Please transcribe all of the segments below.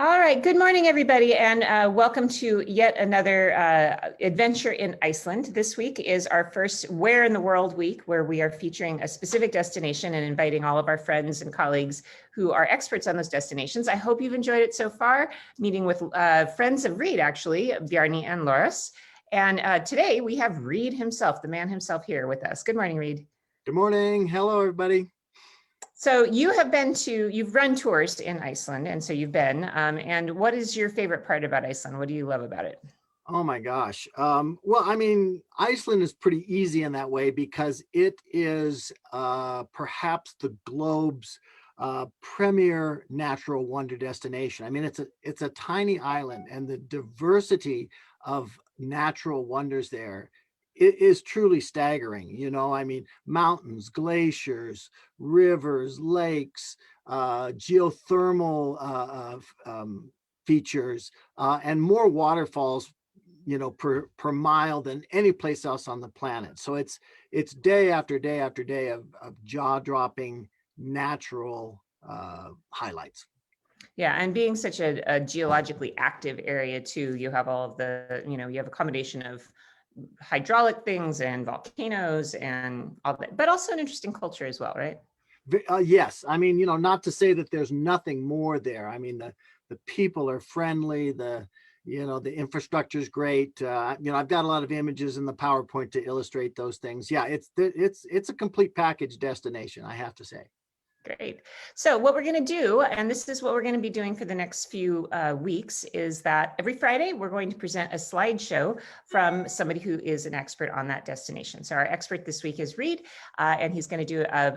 All right, good morning, everybody, and welcome to yet another adventure in Iceland. This week is our first Where in the World week, where we are featuring a specific destination and inviting all of our friends and colleagues who are experts on those destinations. I hope you've enjoyed it so far, meeting with friends of Reid, actually, Bjarni and Loris. And today we have Reid himself, the man himself, here with us. Good morning, Reid. Good morning. Hello, everybody. So you've run tours in Iceland, and so you've been, and what is your favorite part about Iceland? What do you love about it? Oh my gosh. Well, I mean, Iceland is pretty easy in that way because it is perhaps the globe's premier natural wonder destination. I mean, it's a tiny island, and the diversity of natural wonders there it is truly staggering. I mean, mountains, glaciers, rivers, lakes, geothermal features, and more waterfalls per mile than any place else on the planet. So it's day after day after day of jaw-dropping natural highlights. Yeah, and being such a geologically active area too, you have all of the, you have a combination of hydraulic things and volcanoes and all that, but also an interesting culture as well, right? Yes, I mean, not to say that there's nothing more there. I mean, the people are friendly, the infrastructure is great. I've got a lot of images in the PowerPoint to illustrate those things. Yeah, it's a complete package destination, I have to say. Great. So what we're going to do, and this is what we're going to be doing for the next few weeks, is that every Friday we're going to present a slideshow from somebody who is an expert on that destination. So our expert this week is Reid, and he's going to do a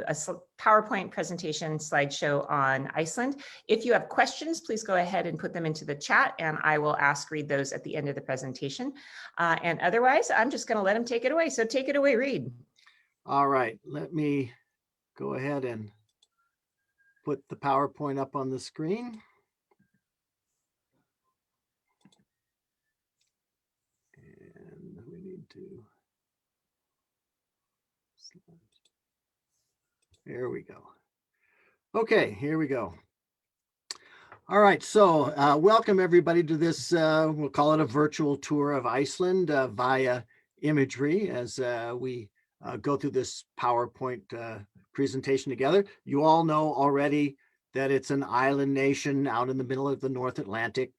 PowerPoint presentation slideshow on Iceland. If you have questions, please go ahead and put them into the chat, and I will ask Reid those at the end of the presentation. And otherwise, I'm just going to let him take it away. So take it away, Reid. All right, let me go ahead and put the PowerPoint up on the screen. And we need to, there we go. Okay, here we go. All right, so welcome everybody to this, we'll call it a virtual tour of Iceland via imagery as we go through this PowerPoint presentation together. You all know already that it's an island nation out in the middle of the North Atlantic.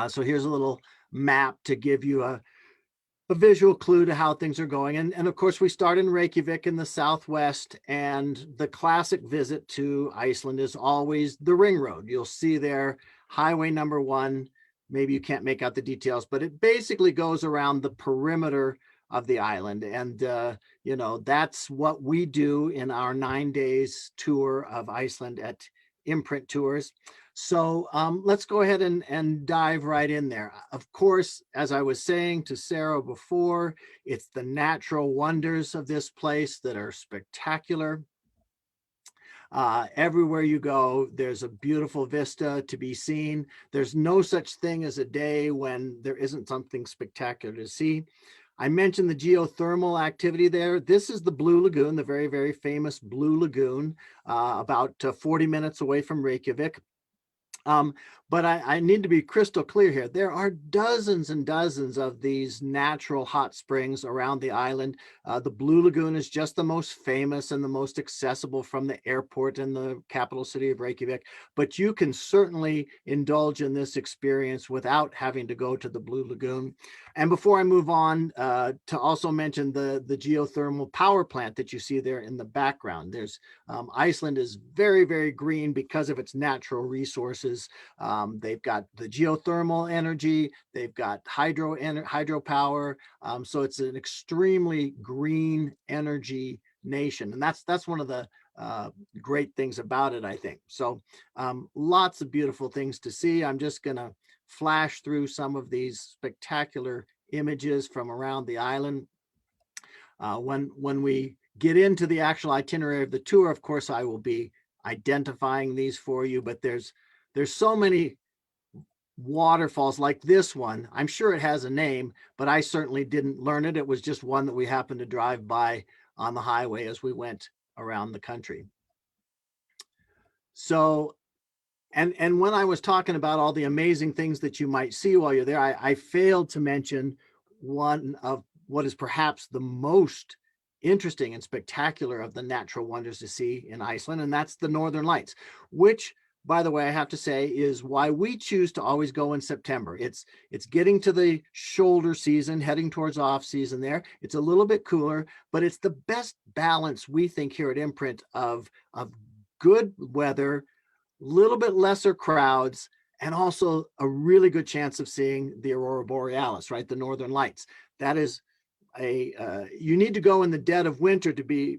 So here's a little map to give you a visual clue to how things are going. And of course, we start in Reykjavik in the southwest, and the classic visit to Iceland is always the ring road. You'll see there highway number 1. Maybe you can't make out the details, but it basically goes around the perimeter of the island. And, that's what we do in our 9 days tour of Iceland at Imprint Tours. So let's go ahead and dive right in there. Of course, as I was saying to Sarah before, it's the natural wonders of this place that are spectacular. Everywhere you go, there's a beautiful vista to be seen. There's no such thing as a day when there isn't something spectacular to see. I mentioned the geothermal activity there. This is the Blue Lagoon, the very, very famous Blue Lagoon, about 40 minutes away from Reykjavik. But I need to be crystal clear here. There are dozens and dozens of these natural hot springs around the island. The Blue Lagoon is just the most famous and the most accessible from the airport in the capital city of Reykjavik. But you can certainly indulge in this experience without having to go to the Blue Lagoon. And before I move on, to also mention the geothermal power plant that you see there in the background. There's Iceland is very, very green because of its natural resources. They've got the geothermal energy, they've got hydropower. So it's an extremely green energy nation. And that's one of the great things about it, I think. So lots of beautiful things to see. I'm just going to flash through some of these spectacular images from around the island. When we get into the actual itinerary of the tour, of course, I will be identifying these for you, but there's so many waterfalls like this one. I'm sure it has a name, but I certainly didn't learn it. It was just one that we happened to drive by on the highway as we went around the country. So And when I was talking about all the amazing things that you might see while you're there, I failed to mention one of what is perhaps the most interesting and spectacular of the natural wonders to see in Iceland, and that's the Northern Lights, which, by the way, I have to say is why we choose to always go in September. It's getting to the shoulder season, heading towards off season there. It's a little bit cooler, but it's the best balance we think here at Imprint of good weather, little bit lesser crowds, and also a really good chance of seeing the aurora borealis, right? The Northern Lights. That is you need to go in the dead of winter to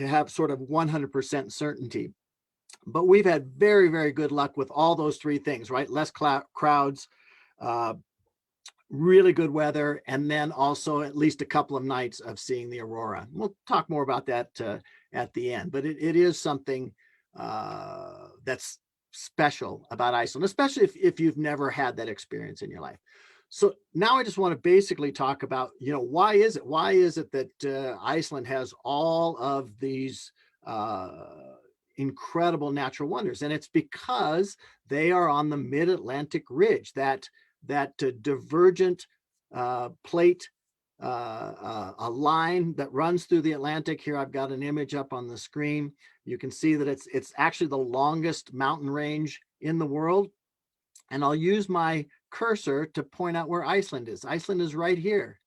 have sort of 100% certainty. But we've had very, very good luck with all those three things, right? Less crowds, uh, really good weather, and then also at least a couple of nights of seeing the aurora. We'll talk more about that at the end, but it is something that's special about Iceland, especially if you've never had that experience in your life. So now I just want to basically talk about, why is it that Iceland has all of these incredible natural wonders? And it's because they are on the mid-Atlantic ridge, that divergent plate, a line that runs through the Atlantic. Here I've got an image up on the screen. You can see that it's actually the longest mountain range in the world. And I'll use my cursor to point out where Iceland is. Iceland is right here.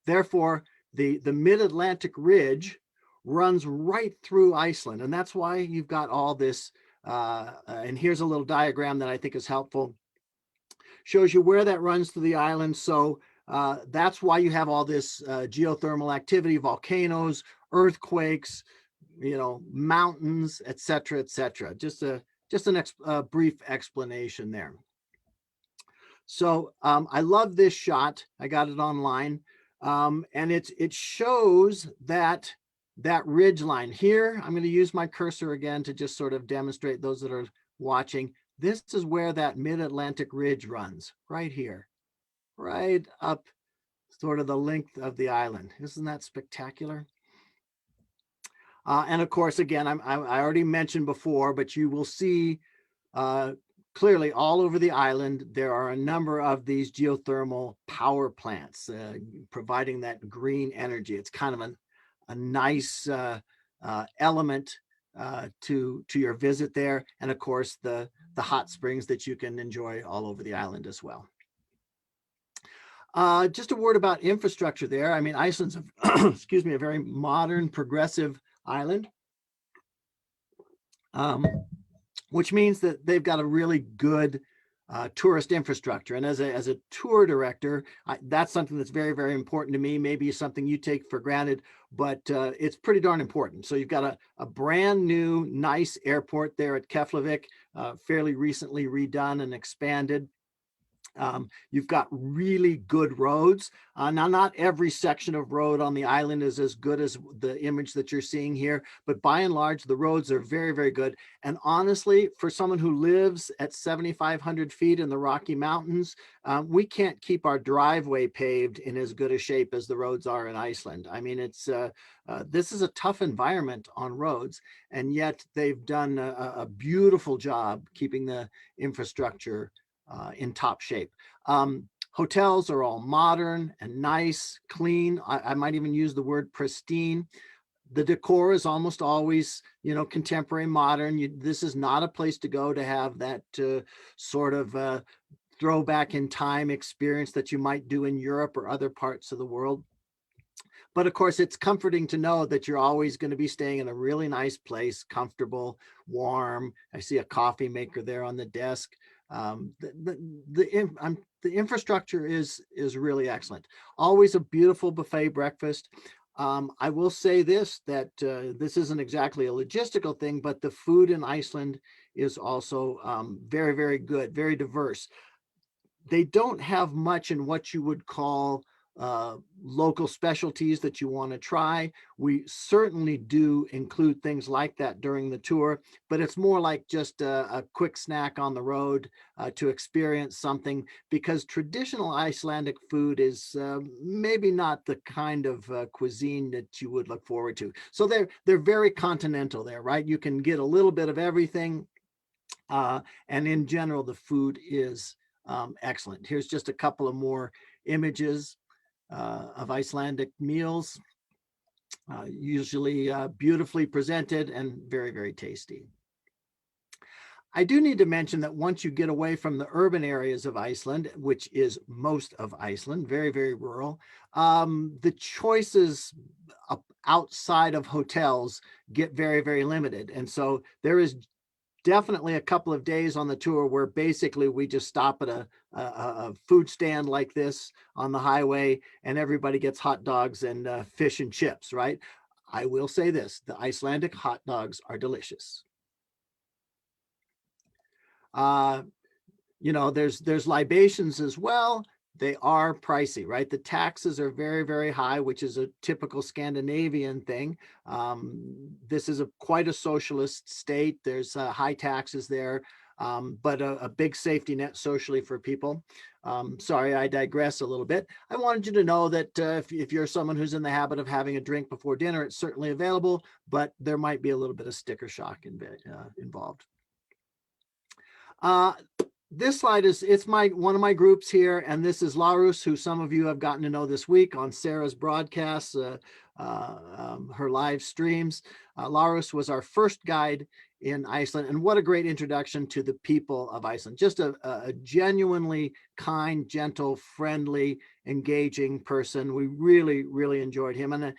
Therefore, the mid-Atlantic ridge runs right through Iceland. And that's why you've got all this. And here's a little diagram that I think is helpful. Shows you where that runs through the island. So that's why you have all this geothermal activity, volcanoes, earthquakes, mountains, et cetera, et cetera. Just a brief explanation there. So I love this shot. I got it online. And it shows that ridge line here. I'm going to use my cursor again to just sort of demonstrate those that are watching. This is where that mid-Atlantic ridge runs, right here, right up sort of the length of the island. Isn't that spectacular? And of course, again, I already mentioned before, but you will see clearly all over the island, there are a number of these geothermal power plants providing that green energy. It's kind of a nice element to your visit there. And of course, the hot springs that you can enjoy all over the island as well. Just a word about infrastructure there. I mean, Iceland's, excuse me, a very modern, progressive island, which means that they've got a really good tourist infrastructure. And as a tour director, that's something that's very, very important to me. Maybe something you take for granted, but it's pretty darn important. So you've got a brand new, nice airport there at Keflavik, fairly recently redone and expanded. You've got really good roads. Now, not every section of road on the island is as good as the image that you're seeing here, but by and large, the roads are very, very good. And honestly, for someone who lives at 7,500 feet in the Rocky Mountains, we can't keep our driveway paved in as good a shape as the roads are in Iceland. I mean, this is a tough environment on roads, and yet they've done a beautiful job keeping the infrastructure in top shape. Hotels are all modern and nice, clean. I might even use the word pristine. The decor is almost always, contemporary, modern. This is not a place to go to have that sort of throwback in time experience that you might do in Europe or other parts of the world. But of course, it's comforting to know that you're always going to be staying in a really nice place, comfortable, warm. I see a coffee maker there on the desk. The infrastructure is really excellent. Always a beautiful buffet breakfast. I will say this, that this isn't exactly a logistical thing, but the food in Iceland is also very, very good, very diverse. They don't have much in what you would call local specialties that you want to try. We certainly do include things like that during the tour, but it's more like just a quick snack on the road to experience something, because traditional Icelandic food is maybe not the kind of cuisine that you would look forward to. So they're very continental there, right? You can get a little bit of everything. And in general, the food is excellent. Here's just a couple of more images of Icelandic meals, usually beautifully presented and very, very tasty. I do need to mention that once you get away from the urban areas of Iceland, which is most of Iceland, very, very rural, the choices outside of hotels get very, very limited. And so there is definitely a couple of days on the tour where basically we just stop at a food stand like this on the highway and everybody gets hot dogs and fish and chips, right? I will say this, the Icelandic hot dogs are delicious. Uh, you know, there's libations as well. They are pricey, right? The taxes are very, very high, which is a typical Scandinavian thing. This is quite a socialist state. There's high taxes there, but a big safety net socially for people. Sorry, I digress a little bit. I wanted you to know that if you're someone who's in the habit of having a drink before dinner, it's certainly available, but there might be a little bit of sticker shock involved. This slide it's one of my groups here, and this is Larus, who some of you have gotten to know this week on Sarah's broadcasts, her live streams. Larus was our first guide in Iceland, and what a great introduction to the people of Iceland. Just a genuinely kind, gentle, friendly, engaging person. We really, really enjoyed him, and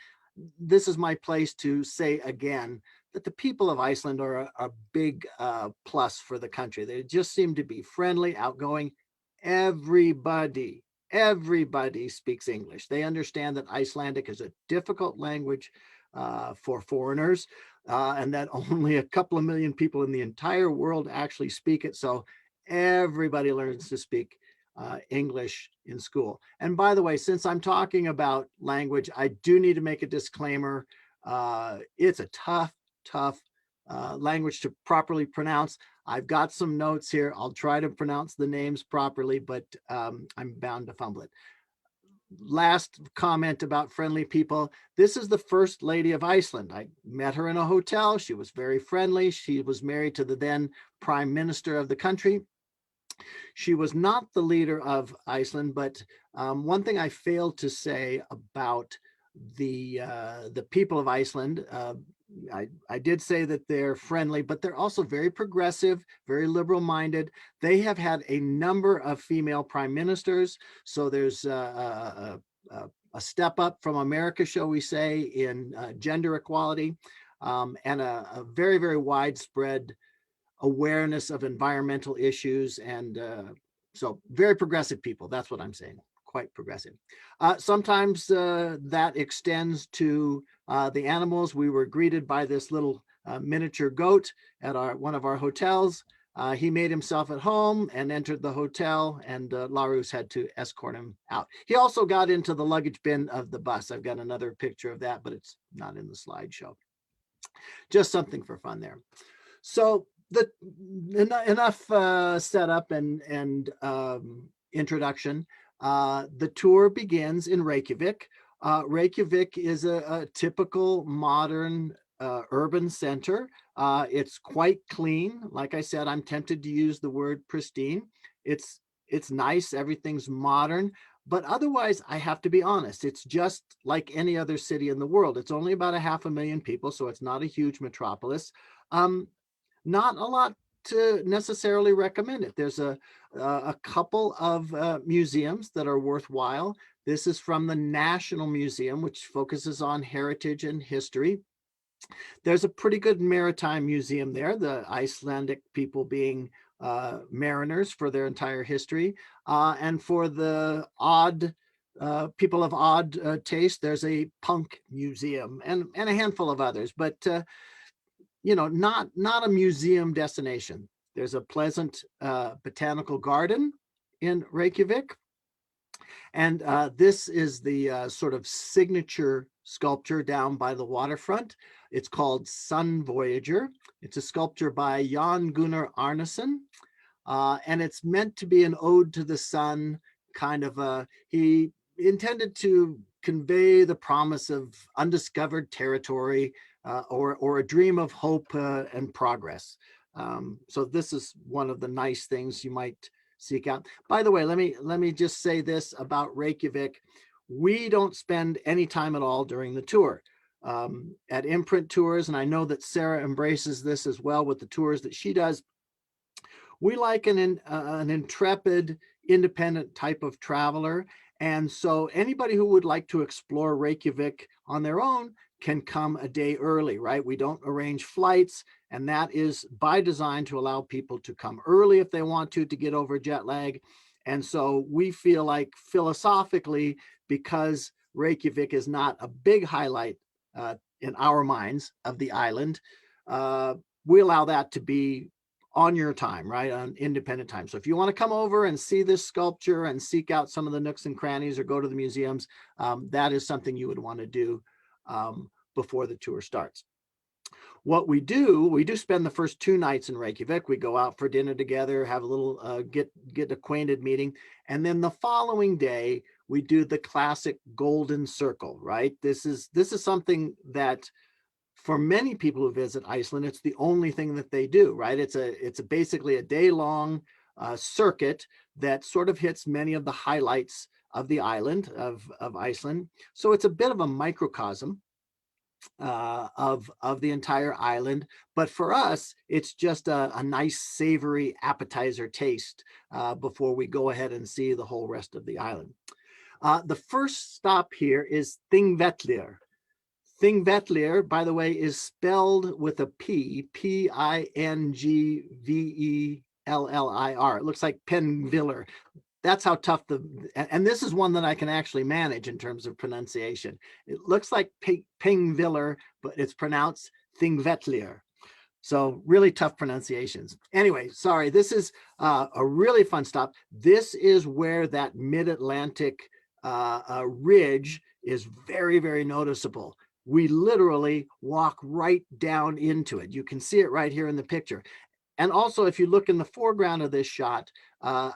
this is my place to say again that the people of Iceland are a big plus for the country. They just seem to be friendly, outgoing. Everybody speaks English. They understand that Icelandic is a difficult language for foreigners, and that only a couple of million people in the entire world actually speak it. So everybody learns to speak English in school. And by the way, since I'm talking about language, I do need to make a disclaimer. It's a tough language to properly pronounce. I've got some notes here. I'll try to pronounce the names properly, but I'm bound to fumble it. Last comment about friendly people. This is the First Lady of Iceland. I met her in a hotel. She was very friendly. She was married to the then Prime Minister of the country. She was not the leader of Iceland, but one thing I failed to say about the people of Iceland, I did say that they're friendly, but they're also very progressive, very liberal-minded. They have had a number of female prime ministers, so there's a step up from America, shall we say, in gender equality, and a very, very widespread awareness of environmental issues. And so very progressive people, that's what I'm saying, quite progressive. Sometimes that extends to the animals. We were greeted by this little miniature goat at one of our hotels. He made himself at home and entered the hotel, and Larus had to escort him out. He also got into the luggage bin of the bus. I've got another picture of that, but it's not in the slideshow. Just something for fun there. So enough setup and introduction. The tour begins in Reykjavik. Reykjavik is a typical modern urban center. It's quite clean. Like I said, I'm tempted to use the word pristine. It's nice. Everything's modern. But otherwise, I have to be honest, it's just like any other city in the world. It's only about 500,000 people, so it's not a huge metropolis. Not a lot to necessarily recommend it. There's a couple of museums that are worthwhile. This is from the National Museum, which focuses on heritage and history. There's a pretty good maritime museum there, the Icelandic people being mariners for their entire history. And for the people of odd taste, there's a punk museum and a handful of others. But you know, not a museum destination. There's a pleasant botanical garden in Reykjavik. And this is the sort of signature sculpture down by the waterfront. It's called Sun Voyager. It's a sculpture by Jan Gunnar Arnason. And it's meant to be an ode to the sun, kind of he intended to convey the promise of undiscovered territory or a dream of hope and progress. So this is one of the nice things you might seek out. By the way, let me just say this about Reykjavik. We don't spend any time at all during the tour. At Imprint Tours, and I know that Sarah embraces this as well with the tours that she does, we like an intrepid, independent type of traveler. And so anybody who would like to explore Reykjavik on their own can come a day early, right? We don't arrange flights, and that is by design to allow people to come early if they want to get over jet lag. And so we feel like philosophically, because Reykjavik is not a big highlight in our minds of the island, we allow that to be on your time, right? On independent time. So if you want to come over and see this sculpture and seek out some of the nooks and crannies or go to the museums, that is something you would want to do before the tour starts. What we do spend the first 2 nights in Reykjavik. We go out for dinner together, have a little get acquainted meeting. And then the following day, we do the classic golden circle, right? This is something that for many people who visit Iceland, it's the only thing that they do, right? It's basically a day-long circuit that sort of hits many of the highlights of the island of Iceland. So it's a bit of a microcosm of the entire island. But for us, it's just a nice savory appetizer taste before we go ahead and see the whole rest of the island. The first stop here is Thingvellir. Thingvellir, by the way, is spelled with a P, Pingvellir. It looks like Penviller. That's how tough and this is one that I can actually manage in terms of pronunciation. It looks like Pingvellir, but it's pronounced Thingvellir. So really tough pronunciations. Anyway, sorry, this is a really fun stop. This is where that mid-Atlantic ridge is very, very noticeable. We literally walk right down into it. You can see it right here in the picture. And also, if you look in the foreground of this shot,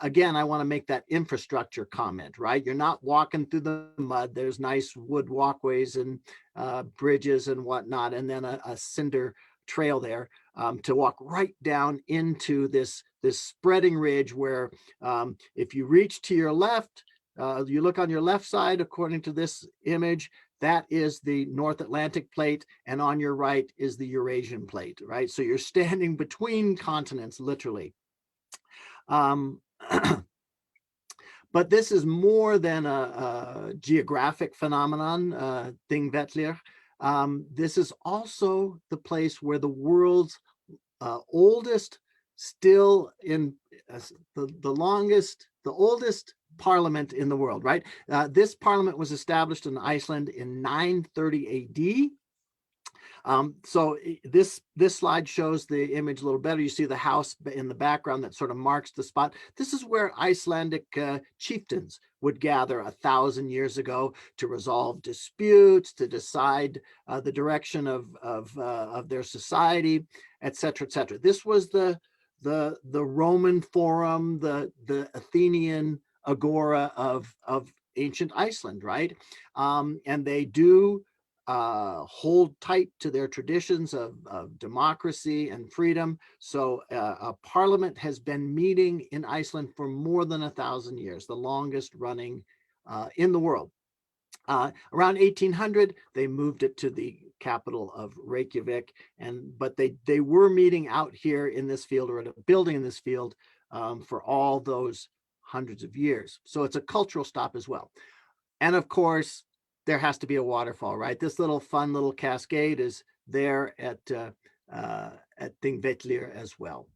again, I want to make that infrastructure comment, right? You're not walking through the mud. There's nice wood walkways and bridges and whatnot, and then a cinder trail there to walk right down into this spreading ridge where if you reach to your left, you look on your left side, according to this image, that is the North Atlantic plate, and on your right is the Eurasian plate, right? So you're standing between continents, literally. But this is more than a geographic phenomenon, Thingvellir. This is also the place where the world's oldest, still in the oldest parliament in the world, right? This parliament was established in Iceland in 930 AD. So this slide shows the image a little better. You see the house in the background that sort of marks the spot. This is where Icelandic chieftains would gather 1,000 years ago to resolve disputes, to decide the direction of their society, etc., etc. This was the Roman Forum, the Athenian agora of ancient Iceland, right? And they do hold tight to their traditions of democracy and freedom. So a parliament has been meeting in Iceland for more than 1,000 years, the longest running in the world. Around 1800, they moved it to the capital of Reykjavik, but they were meeting out here in this field, or at a building in this field, for all those hundreds of years. So it's a cultural stop as well. And of course, there has to be a waterfall, right? This little fun little cascade is there at Thingvellir as well.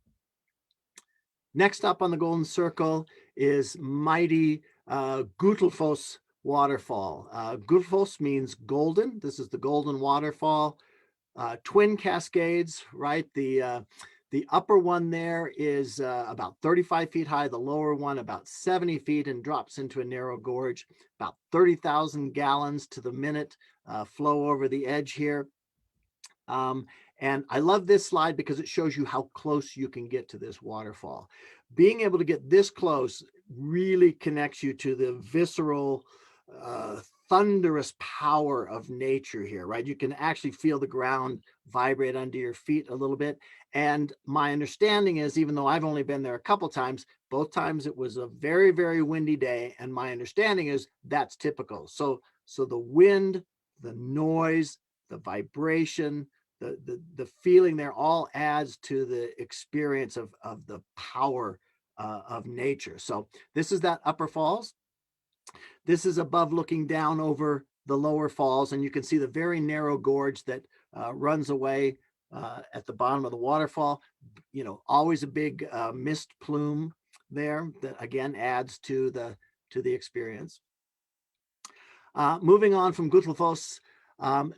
Next up on the Golden Circle is mighty Gullfoss waterfall. Gullfoss means golden. This is the golden waterfall. Twin cascades, right? The upper one there is about 35 feet high, the lower one about 70 feet, and drops into a narrow gorge. About 30,000 gallons to the minute flow over the edge here. And I love this slide because it shows you how close you can get to this waterfall. Being able to get this close really connects you to the visceral thunderous power of nature here, right? You can actually feel the ground vibrate under your feet a little bit. And my understanding is, even though I've only been there a couple times, both times it was a very, very windy day. And my understanding is that's typical. So the wind, the noise, the vibration, the feeling there all adds to the experience of the power of nature. So this is that upper falls. This is above looking down over the lower falls, and you can see the very narrow gorge that runs away at the bottom of the waterfall. You know, always a big mist plume there that again adds to the experience. Moving on from Gutlfoss,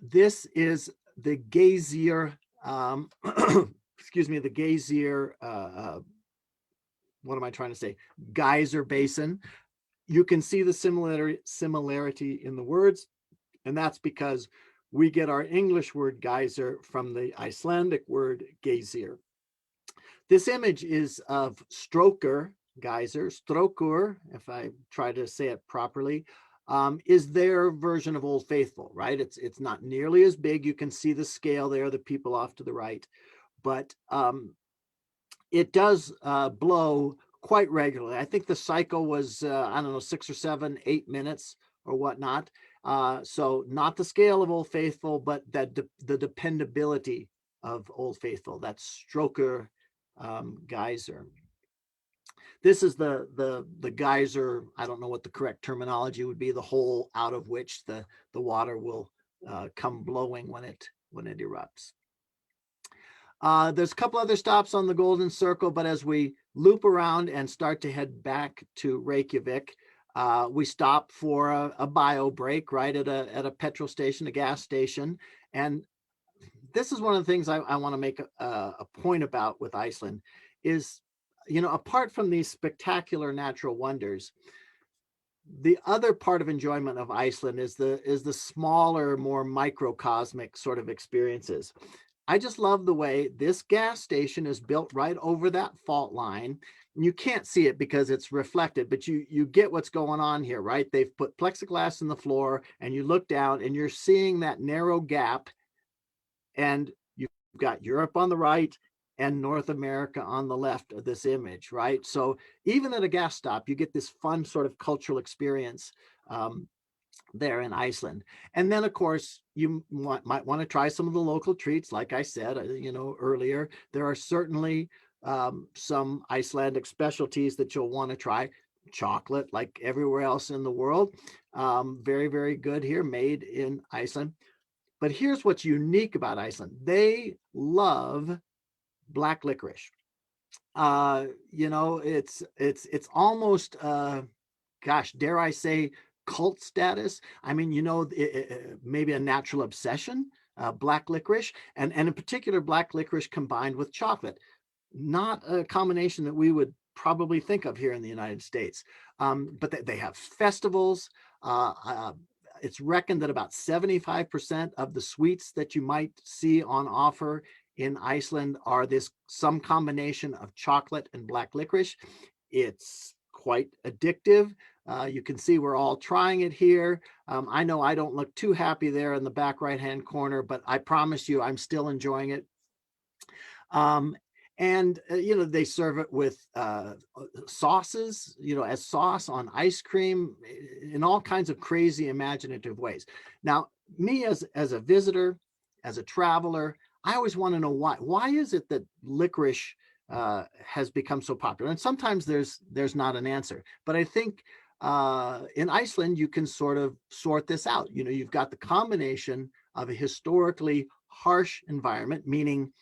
this is the Geysir, excuse me, the Geysir, what am I trying to say? Geyser Basin. You can see the similarity in the words, and that's because we get our English word geyser from the Icelandic word geysir. This image is of Stroker geyser. Strokur, if I try to say it properly, is their version of Old Faithful, right? It's not nearly as big. You can see the scale there, the people off to the right, but it does blow quite regularly. I think the cycle was, I don't know, 6 or 7, 8 minutes or whatnot. So not the scale of Old Faithful, but that the dependability of Old Faithful. That's Stroker geyser. This is the geyser. I don't know what the correct terminology would be. The hole out of which the water will come blowing when it erupts. There's a couple other stops on the Golden Circle, but as we loop around and start to head back to Reykjavik, we stop for a bio break, right, at a petrol station, a gas station. And this is one of the things I want to make a point about with Iceland is, you know, apart from these spectacular natural wonders, the other part of enjoyment of Iceland is the smaller, more microcosmic sort of experiences. I just love the way this gas station is built right over that fault line. You can't see it because it's reflected, but you get what's going on here, right? They've put plexiglass in the floor, and you look down and you're seeing that narrow gap, and you've got Europe on the right and North America on the left of this image, right? So even at a gas stop, you get this fun sort of cultural experience there in Iceland. And then, of course, you might want to try some of the local treats. Like I said, you know, earlier, there are certainly some Icelandic specialties that you'll want to try. Chocolate, like everywhere else in the world, very, very good here, made in Iceland. But here's what's unique about Iceland. They love black licorice. You know, it's almost, gosh, dare I say, cult status. I mean, you know, maybe a natural obsession, black licorice, and in particular, black licorice combined with chocolate. Not a combination that we would probably think of here in the United States. But they have festivals. It's reckoned that about 75% of the sweets that you might see on offer in Iceland are some combination of chocolate and black licorice. It's quite addictive. You can see we're all trying it here. I know I don't look too happy there in the back right-hand corner, but I promise you I'm still enjoying it. You know, they serve it with sauces, you know, as sauce on ice cream in all kinds of crazy imaginative ways. Now, me as a visitor, as a traveler, I always want to know why. Why is it that licorice has become so popular? And sometimes there's not an answer, but I think in Iceland, you can sort of sort this out. You know, you've got the combination of a historically harsh environment, meaning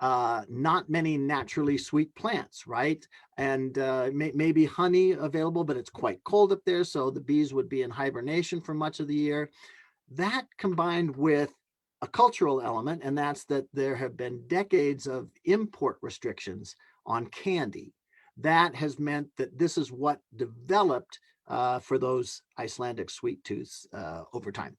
not many naturally sweet plants, right? And maybe honey available, but it's quite cold up there, so the bees would be in hibernation for much of the year. That combined with a cultural element, and that's that there have been decades of import restrictions on candy. That has meant that this is what developed for those Icelandic sweet tooths over time.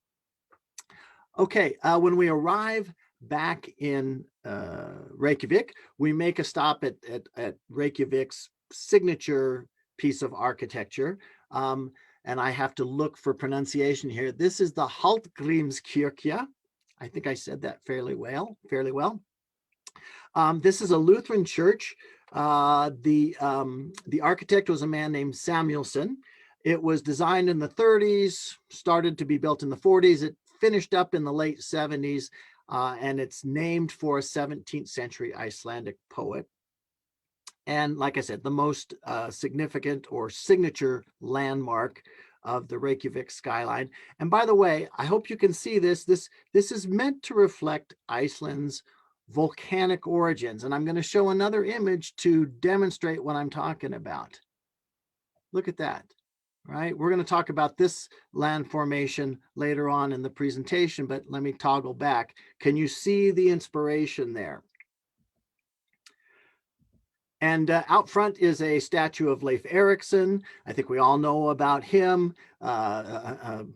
Okay, when we arrive back in Reykjavik, we make a stop at Reykjavik's signature piece of architecture. and I have to look for pronunciation here. This is the Hallgrímskirkja. I think I said that fairly well. This is a Lutheran church. The architect was a man named Samuelson. It was designed in the 30s, started to be built in the 40s. It finished up in the late 70s, and it's named for a 17th century Icelandic poet. And like I said, the most significant or signature landmark of the Reykjavik skyline. And by the way, I hope you can see this. This is meant to reflect Iceland's volcanic origins. And I'm going to show another image to demonstrate what I'm talking about. Look at that, right? We're going to talk about this land formation later on in the presentation, but let me toggle back. Can you see the inspiration there? And out front is a statue of Leif Erikson. I think we all know about him, a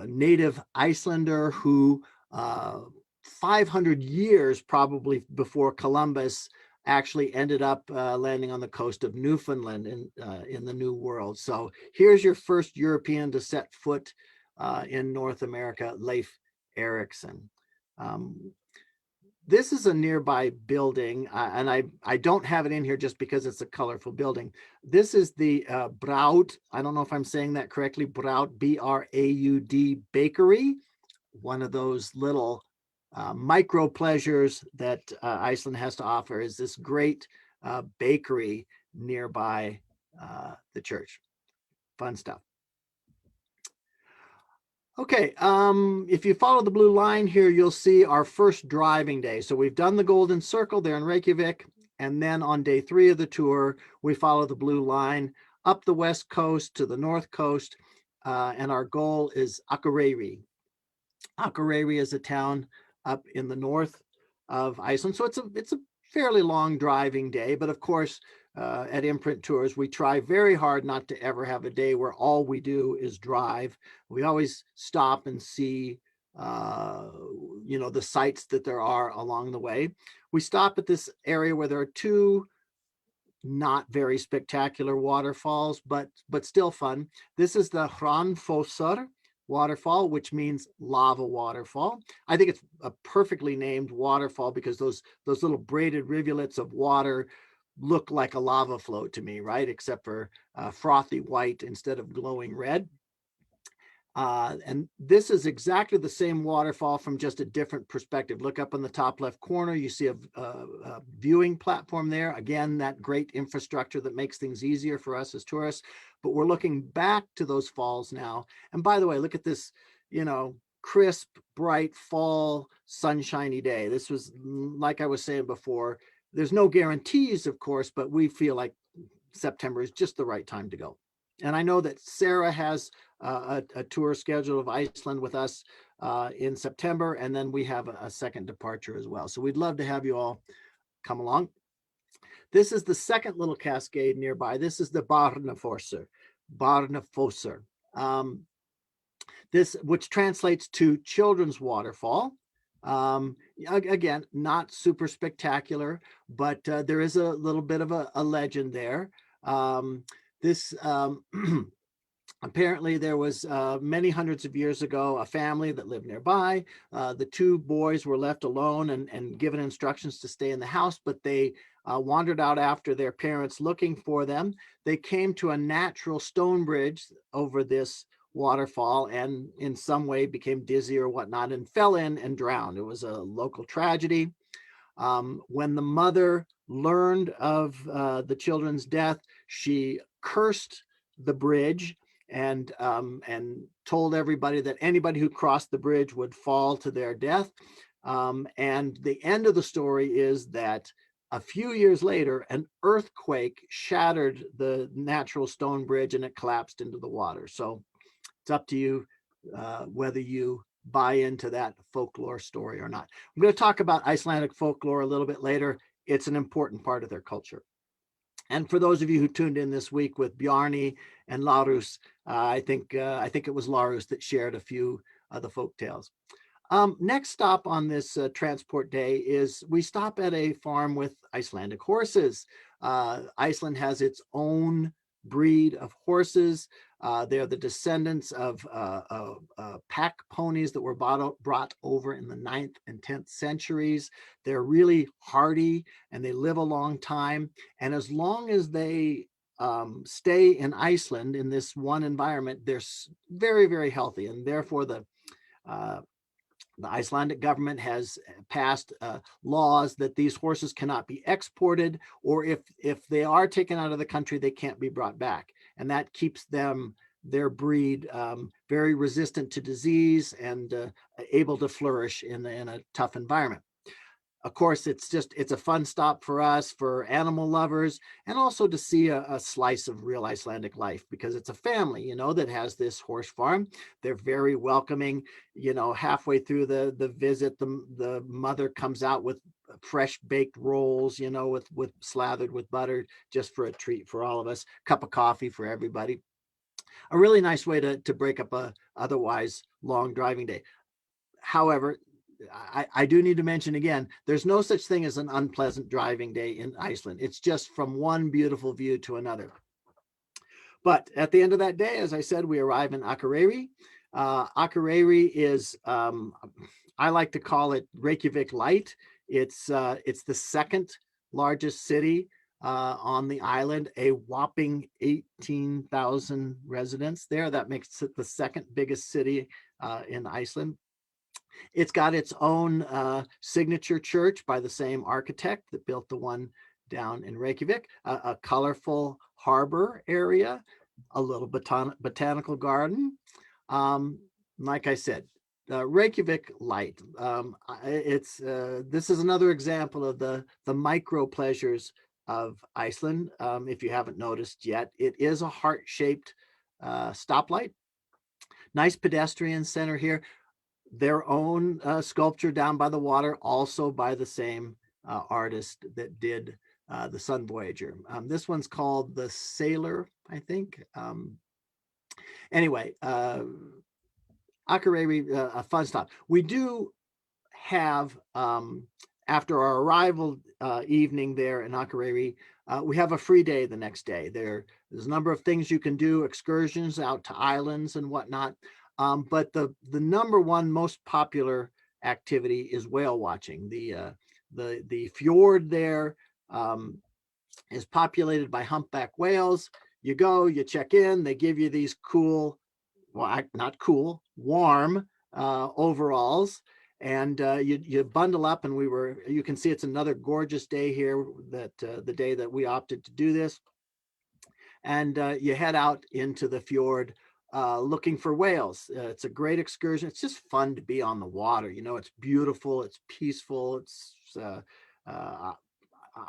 native Icelander who 500 years probably before Columbus actually ended up landing on the coast of Newfoundland in the New World. So here's your first European to set foot in North America, Leif Erikson. This is a nearby building, and I don't have it in here just because it's a colorful building. This is the Braud, I don't know if I'm saying that correctly, Braud, B-R-A-U-D bakery, one of those little micro pleasures that Iceland has to offer is this great bakery nearby the church. Fun stuff. Okay, if you follow the blue line here, you'll see our first driving day. So we've done the Golden Circle there in Reykjavik, and then on day 3 of the tour, we follow the blue line up the west coast to the north coast, and our goal is Akureyri. Akureyri is a town up in the north of Iceland, so it's a fairly long driving day, but of course, at Imprint Tours, we try very hard not to ever have a day where all we do is drive. We always stop and see, the sites that there are along the way. We stop at this area where there are 2 not very spectacular waterfalls, but still fun. This is the Hraunfossar waterfall, which means lava waterfall. I think it's a perfectly named waterfall because those little braided rivulets of water look like a lava flow to me, right? Except for frothy white instead of glowing red. And this is exactly the same waterfall from just a different perspective. Look up in the top left corner, you see a viewing platform there. Again, that great infrastructure that makes things easier for us as tourists. But we're looking back to those falls now. And by the way, look at this, crisp, bright fall, sunshiny day. This was, like I was saying before, there's no guarantees, of course, but we feel like September is just the right time to go. And I know that Sarah has a tour schedule of Iceland with us in September, and then we have a second departure as well. So we'd love to have you all come along. This is the second little cascade nearby. This is the Barnafossur. This, which translates to children's waterfall. Again, not super spectacular, but there is a little bit of a legend there. Apparently there was many hundreds of years ago, a family that lived nearby. The 2 boys were left alone and given instructions to stay in the house, but they wandered out after their parents looking for them. They came to a natural stone bridge over this waterfall and in some way became dizzy or whatnot and fell in and drowned. It was a local tragedy. When the mother learned of the children's death, she cursed the bridge and told everybody that anybody who crossed the bridge would fall to their death. And the end of the story is that a few years later, an earthquake shattered the natural stone bridge and it collapsed into the water. So it's up to you whether you buy into that folklore story or not. I'm going to talk about Icelandic folklore a little bit later. It's an important part of their culture. And for those of you who tuned in this week with Bjarni and Larus, I think it was Larus that shared a few of the folk tales. Next stop on this transport day is we stop at a farm with Icelandic horses. Iceland has its own breed of horses. They're the descendants of pack ponies that were brought over in the 9th and 10th centuries. They're really hardy and they live a long time. And as long as they stay in Iceland in this one environment, they're very, very healthy. And therefore the Icelandic government has passed laws that these horses cannot be exported, or if they are taken out of the country, they can't be brought back. And that keeps their breed very resistant to disease and able to flourish in a tough environment. Of course, it's a fun stop for us, for animal lovers, and also to see a slice of real Icelandic life, because it's a family, that has this horse farm. They're very welcoming. Halfway through the visit, the mother comes out with fresh baked rolls, with slathered with butter, just for a treat for all of us. Cup of coffee for everybody. A really nice way to break up a otherwise long driving day. However, I do need to mention again, there's no such thing as an unpleasant driving day in Iceland. It's just from one beautiful view to another. But at the end of that day, as I said, we arrive in Akureyri. Akureyri is, I like to call it Reykjavik Light. It's the second largest city on the island, a whopping 18,000 residents there. That makes it the second biggest city in Iceland. It's got its own signature church by the same architect that built the one down in Reykjavik, a colorful harbor area, a little botanical garden. Like I said, Reykjavik Light. This is another example of the micro pleasures of Iceland. If you haven't noticed yet, it is a heart-shaped stoplight. Nice pedestrian center here. Their own sculpture down by the water, also by the same artist that did the Sun Voyager. This one's called the Sailor, I think. Anyway, Akureyri, a fun stop. We do have, after our arrival evening there in Akureyri, we have a free day the next day. There's a number of things you can do, excursions out to islands and whatnot. But the number one most popular activity is whale watching. The fjord there is populated by humpback whales. You go, you check in, they give you these cool, well, not cool, warm overalls, and you bundle up. And you can see it's another gorgeous day here, that the day that we opted to do this. And you head out into the fjord looking for whales. It's a great excursion. It's just fun to be on the water. It's beautiful. It's peaceful.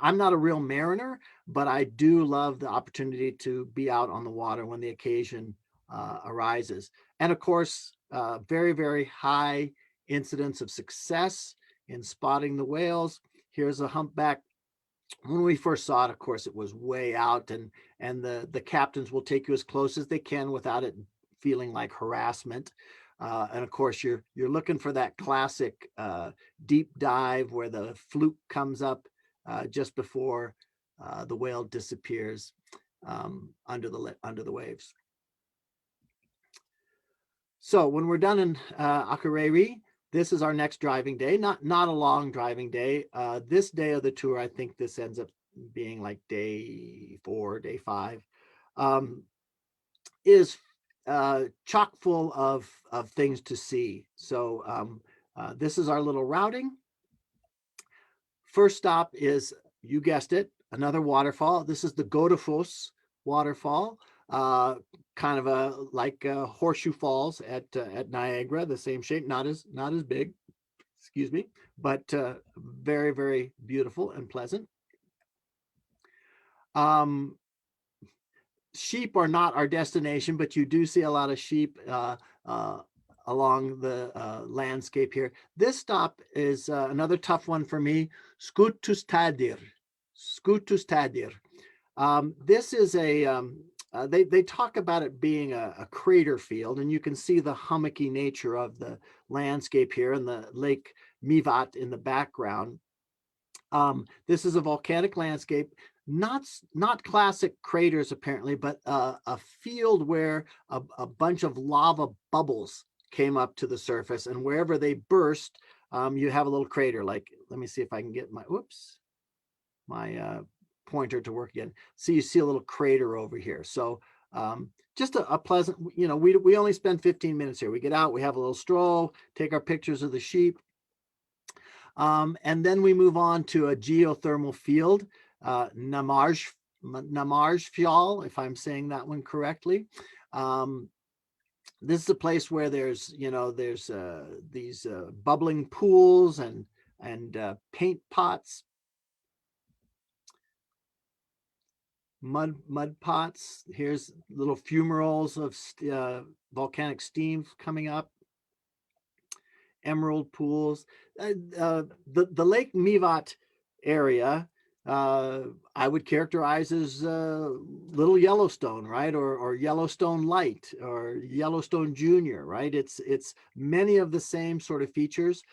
I'm not a real mariner, but I do love the opportunity to be out on the water when the occasion arises. And of course, very, very high incidence of success in spotting the whales. Here's a humpback. When we first saw it, of course, it was way out, and the captains will take you as close as they can without it feeling like harassment. And of course, you're looking for that classic deep dive where the fluke comes up just before the whale disappears under the waves. So when we're done in Akureyri, this is our next driving day. Not a long driving day. This day of the tour, I think this ends up being like day 4, day 5, is chock full of things to see. So this is our little routing. First stop is, you guessed it, another waterfall. This is the Godafoss waterfall, kind of like Horseshoe Falls at Niagara, the same shape, not as big, excuse me, but very, very beautiful and pleasant. Sheep are not our destination, but you do see a lot of sheep along the landscape here. This stop is another tough one for me, Skútustaðir. This is they talk about it being a crater field, and you can see the hummocky nature of the landscape here and the Lake Mývatn in the background. This is a volcanic landscape. not classic craters apparently, but a field where a bunch of lava bubbles came up to the surface, and wherever they burst, you have a little crater. Like, let me see if I can get my pointer to work again. So you see a little crater over here. So just a pleasant, we only spend 15 minutes here. We get out, we have a little stroll, take our pictures of the sheep. And then we move on to a geothermal field, Namarj Fjall, if I'm saying that one correctly. This is a place where there's these bubbling pools and paint pots, mud pots. Here's little fumaroles of volcanic steam coming up. Emerald pools. The Lake Mivat area, I would characterize as Little Yellowstone, right? Or Yellowstone Light, or Yellowstone Junior, right? It's many of the same sort of features.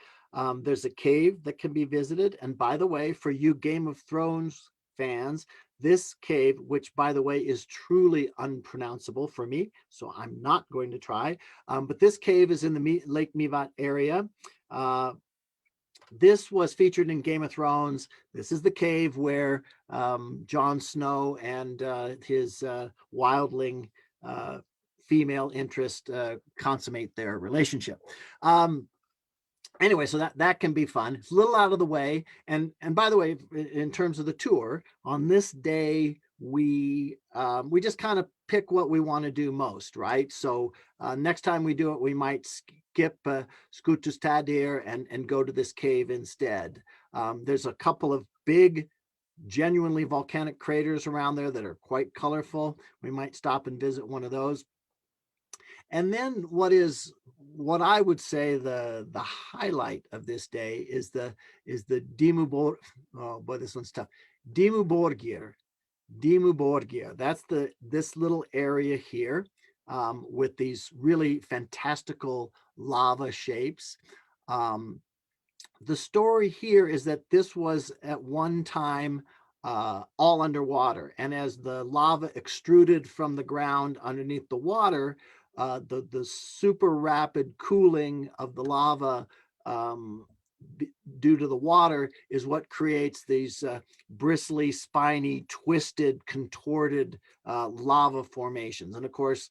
There's a cave that can be visited. And by the way, for you Game of Thrones fans, this cave, which by the way is truly unpronounceable for me, so I'm not going to try, but this cave is in the Lake Mivat area. This was featured in Game of Thrones. This is the cave where Jon Snow and his wildling female interest consummate their relationship. Anyway, so that can be fun. It's a little out of the way. And by the way, in terms of the tour, on this day, we just kind of pick what we want to do most, right? So next time we do it, we might skip Skutustaddir and go to this cave instead. There's a couple of big, genuinely volcanic craters around there that are quite colorful. We might stop and visit one of those. And then what I would say the highlight of this day is the Dimubor. Oh boy, this one's tough. Dimuborgir. That's this little area here with these really fantastical lava shapes. The story here is that this was at one time all underwater, and as the lava extruded from the ground underneath the water, the super rapid cooling of the lava due to the water is what creates these bristly, spiny, twisted, contorted lava formations. And of course,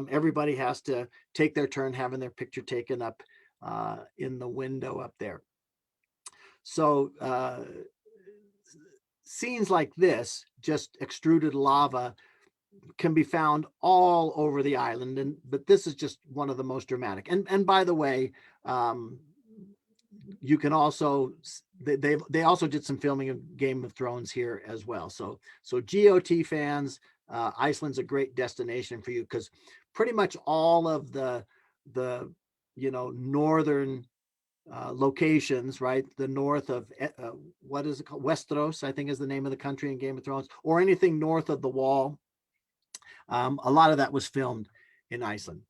everybody has to take their turn having their picture taken up in the window up there. So scenes like this, just extruded lava, can be found all over the island, but this is just one of the most dramatic. And by the way, you can also they also did some filming of Game of Thrones here as well. So GOT fans, Iceland's a great destination for you, because pretty much all of the northern locations, right? The north of what is it called? Westeros, I think, is the name of the country in Game of Thrones, or anything north of the wall. A lot of that was filmed in Iceland.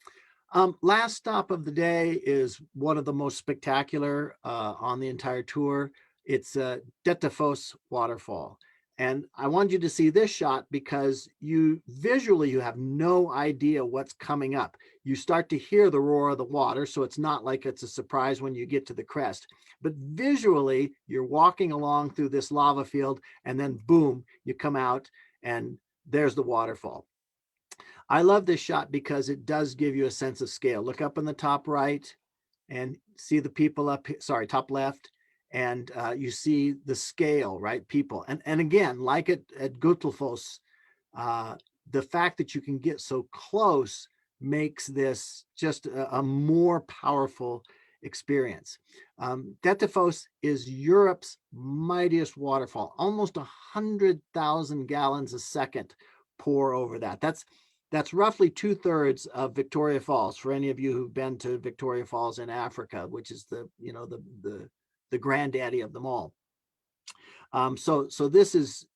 Last stop of the day is one of the most spectacular on the entire tour. It's Dettifoss waterfall. And I want you to see this shot because visually you have no idea what's coming up. You start to hear the roar of the water, so it's not like it's a surprise when you get to the crest. But visually, you're walking along through this lava field, and then boom, you come out, and there's the waterfall. I love this shot because it does give you a sense of scale. Look up in the top right and see the people up, top left, and you see the scale, right? People. And again, like at Gullfoss, the fact that you can get so close makes this just a more powerful experience. Dettifoss is Europe's mightiest waterfall. Almost 100,000 gallons a second pour over that. That's roughly 2/3 of Victoria Falls, for any of you who've been to Victoria Falls in Africa, which is the granddaddy of them all. So this is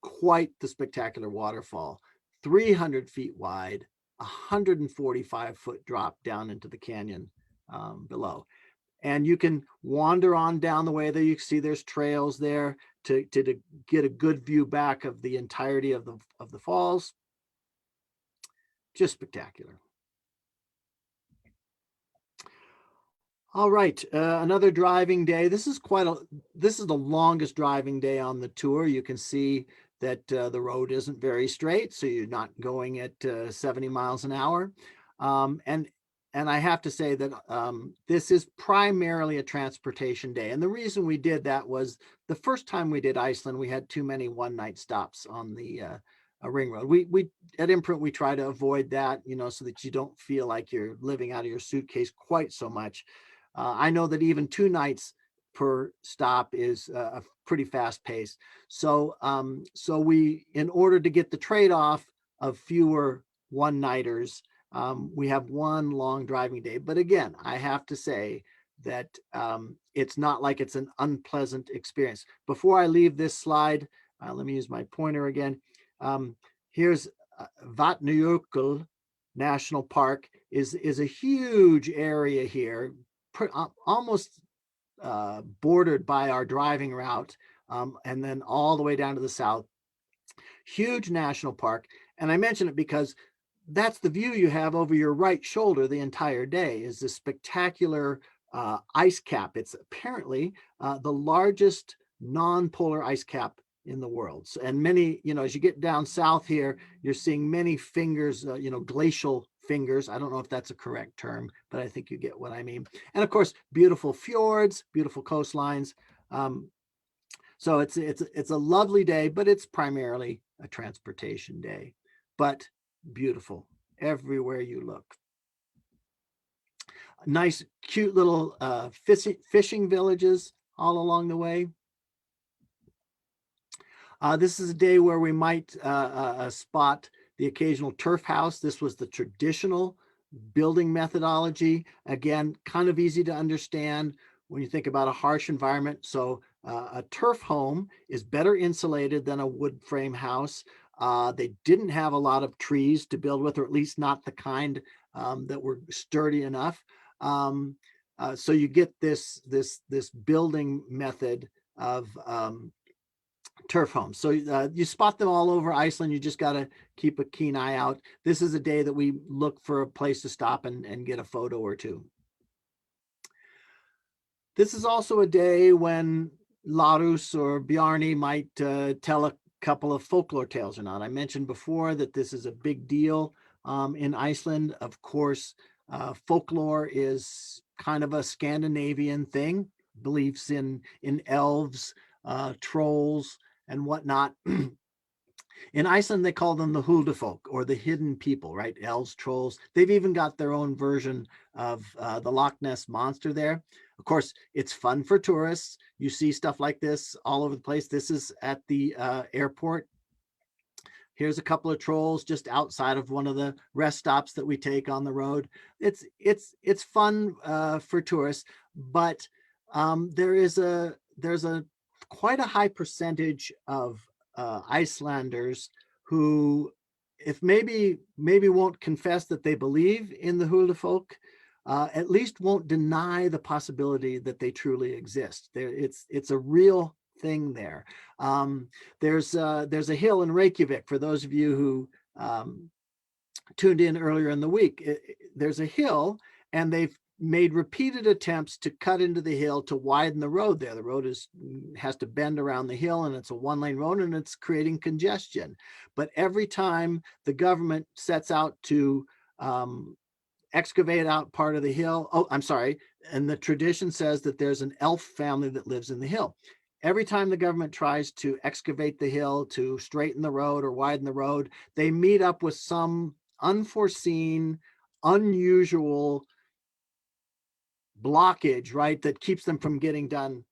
quite the spectacular waterfall. 300 feet wide, 145-foot drop down into the canyon below. and you can wander on down the way there. You can see there's trails there to get a good view back of the entirety of the falls. Just spectacular. All right, another driving day. This is the longest driving day on the tour. You can see that the road isn't very straight, so you're not going at 70 miles an hour. And I have to say that this is primarily a transportation day. And the reason we did that was the first time we did Iceland, we had too many one-night stops on the ring road. We at Imprint, we try to avoid that, so that you don't feel like you're living out of your suitcase quite so much. I know that even 2 nights per stop is a pretty fast pace. So, we, in order to get the trade-off of fewer one-nighters, we have one long driving day. But again, I have to say that it's not like it's an unpleasant experience. Before I leave this slide, let me use my pointer again. Here's Vatnajökull National Park is a huge area here, almost bordered by our driving route, and then all the way down to the south. Huge national park. And I mention it because that's the view you have over your right shoulder the entire day, is this spectacular ice cap. It's apparently the largest non-polar ice cap in the world. And many, as you get down south here, you're seeing many fingers, glacial fingers. I don't know if that's a correct term, but I think you get what I mean. And of course, beautiful fjords, beautiful coastlines. So it's a lovely day, but it's primarily a transportation day, but beautiful everywhere you look. Nice, cute little fishing villages all along the way. This is a day where we might spot the occasional turf house. This was the traditional building methodology. Again, kind of easy to understand when you think about a harsh environment. So a turf home is better insulated than a wood frame house. They didn't have a lot of trees to build with, or at least not the kind that were sturdy enough. So you get this building method of turf homes. So you spot them all over Iceland. You just got to keep a keen eye out. This is a day that we look for a place to stop and get a photo or two. This is also a day when Larus or Bjarni might tell a couple of folklore tales or not. I mentioned before that this is a big deal in Iceland. Of course, folklore is kind of a Scandinavian thing, beliefs in elves, trolls, and whatnot. In Iceland, they call them the Huldufolk, or the hidden people, right? Elves, trolls. They've even got their own version of the Loch Ness monster there. Of course, it's fun for tourists. You see stuff like this all over the place. This is at the airport. Here's a couple of trolls just outside of one of the rest stops that we take on the road. It's fun for tourists, but there's a quite a high percentage of Icelanders who, if maybe won't confess that they believe in the Huldufolk, at least won't deny the possibility that they truly exist. It's a real thing there. There's a hill in Reykjavik, for those of you who tuned in earlier in the week. There's a hill, and they've made repeated attempts to cut into the hill to widen the road there. The road has to bend around the hill, and it's a one-lane road, and it's creating congestion. But every time the government sets out to excavate out part of the hill, and the tradition says that there's an elf family that lives in the hill. Every time the government tries to excavate the hill to straighten the road or widen the road, they meet up with some unforeseen, unusual blockage, right, that keeps them from getting done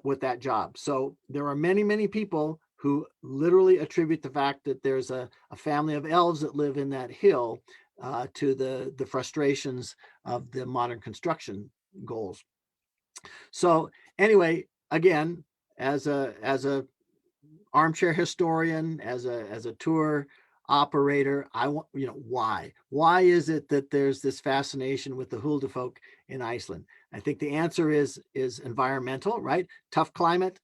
with that job. So there are many people who literally attribute the fact that there's a family of elves that live in that hill to the frustrations of the modern construction goals. So anyway, again, as a armchair historian, as a tour operator. I want, why is it that there's this fascination with the Huldufolk in Iceland? I think the answer is environmental, right? Tough climate,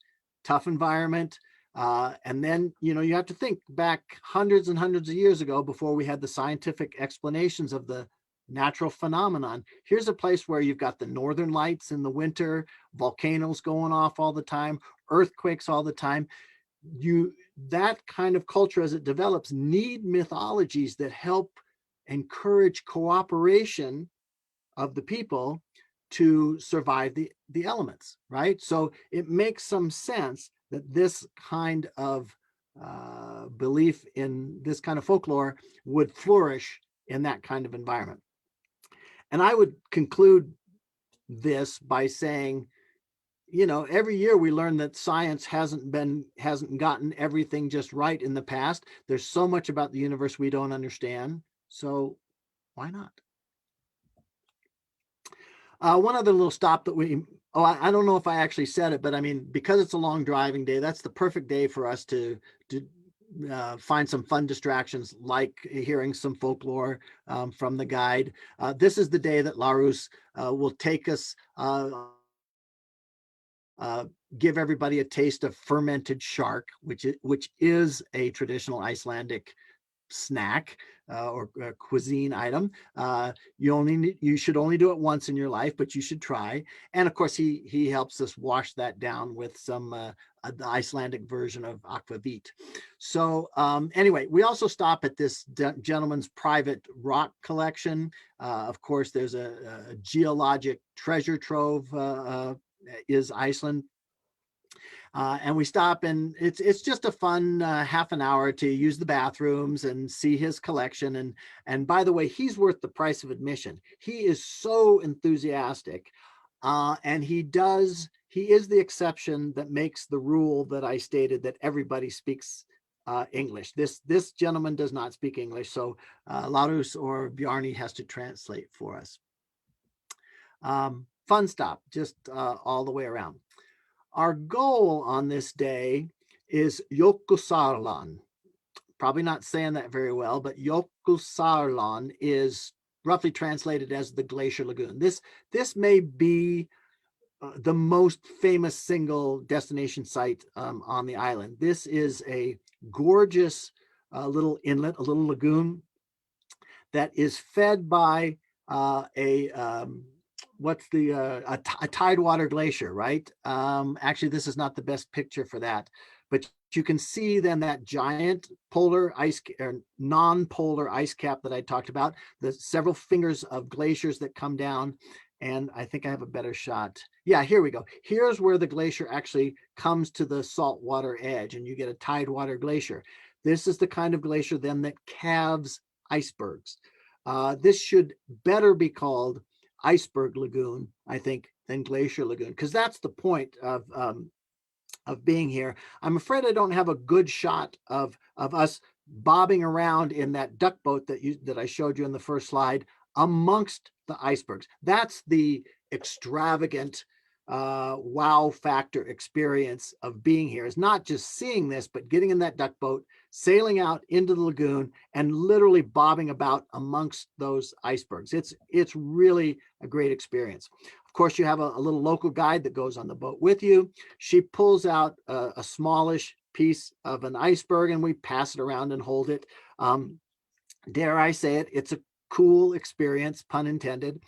tough environment. And then, you have to think back hundreds and hundreds of years ago before we had the scientific explanations of the natural phenomenon. Here's a place where you've got the northern lights in the winter, volcanoes going off all the time, earthquakes all the time. That kind of culture, as it develops, need mythologies that help encourage cooperation of the people to survive the elements, right? So it makes some sense that this kind of belief in this kind of folklore would flourish in that kind of environment. And I would conclude this by saying, every year we learn that science hasn't gotten everything just right in the past. There's so much about the universe we don't understand. So why not? One other little stop that I don't know if I actually said it, but I mean, because it's a long driving day, that's the perfect day for us to find some fun distractions, like hearing some folklore from the guide. This is the day that Larus will take us, give everybody a taste of fermented shark, which is a traditional Icelandic snack or cuisine item. You should only do it once in your life, but you should try. And of course, he helps us wash that down with some the Icelandic version of aquavit. So anyway, we also stop at this gentleman's private rock collection. Of course, there's a geologic treasure trove is Iceland. And we stop, and it's just a fun half an hour to use the bathrooms and see his collection. And by the way, he's worth the price of admission. He is so enthusiastic, and he is the exception that makes the rule that I stated, that everybody speaks English. This gentleman does not speak English, so Larus or Bjarni has to translate for us. Fun stop, just all the way around. Our goal on this day is Jökulsárlón. Probably not saying that very well, but Jökulsárlón is roughly translated as the Glacier Lagoon. This may be the most famous single destination site on the island. This is a gorgeous little inlet, a little lagoon that is fed by a tidewater glacier, right? Actually, this is not the best picture for that, but you can see then that giant polar ice or non-polar ice cap that I talked about, the several fingers of glaciers that come down. And I think I have a better shot. Yeah, here we go. Here's where the glacier actually comes to the saltwater edge, and you get a tidewater glacier. This is the kind of glacier then that calves icebergs. This should better be called Iceberg Lagoon, I think, than Glacier Lagoon, because that's the point of being here. I'm afraid I don't have a good shot of us bobbing around in that duck boat that I showed you in the first slide amongst the icebergs. That's the extravagant wow factor experience of being here, is not just seeing this, but getting in that duck boat, sailing out into the lagoon, and literally bobbing about amongst those icebergs. It's really a great experience. Of course, you have a little local guide that goes on the boat with you. She pulls out a smallish piece of an iceberg, and we pass it around and hold it. Dare I say it, it's a cool experience, pun intended.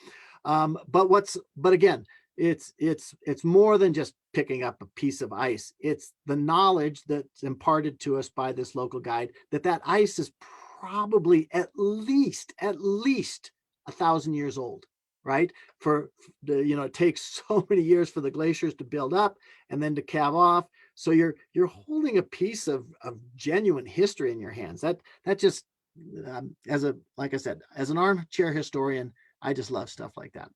But again, it's more than just picking up a piece of ice. It's the knowledge that's imparted to us by this local guide that ice is probably at least 1,000 years old, right? It takes so many years for the glaciers to build up and then to calve off. So you're holding a piece of genuine history in your hands. That just like I said, as an armchair historian, I just love stuff like that.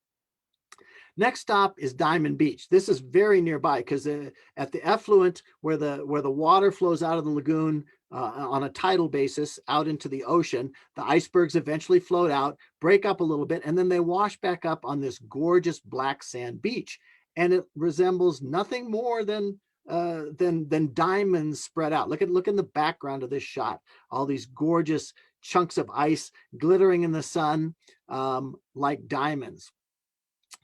Next stop is Diamond Beach. This is very nearby because at the effluent where the water flows out of the lagoon on a tidal basis out into the ocean, the icebergs eventually float out, break up a little bit, and then they wash back up on this gorgeous black sand beach. And it resembles nothing more than than diamonds spread out. Look in the background of this shot, all these gorgeous chunks of ice glittering in the sun, like diamonds.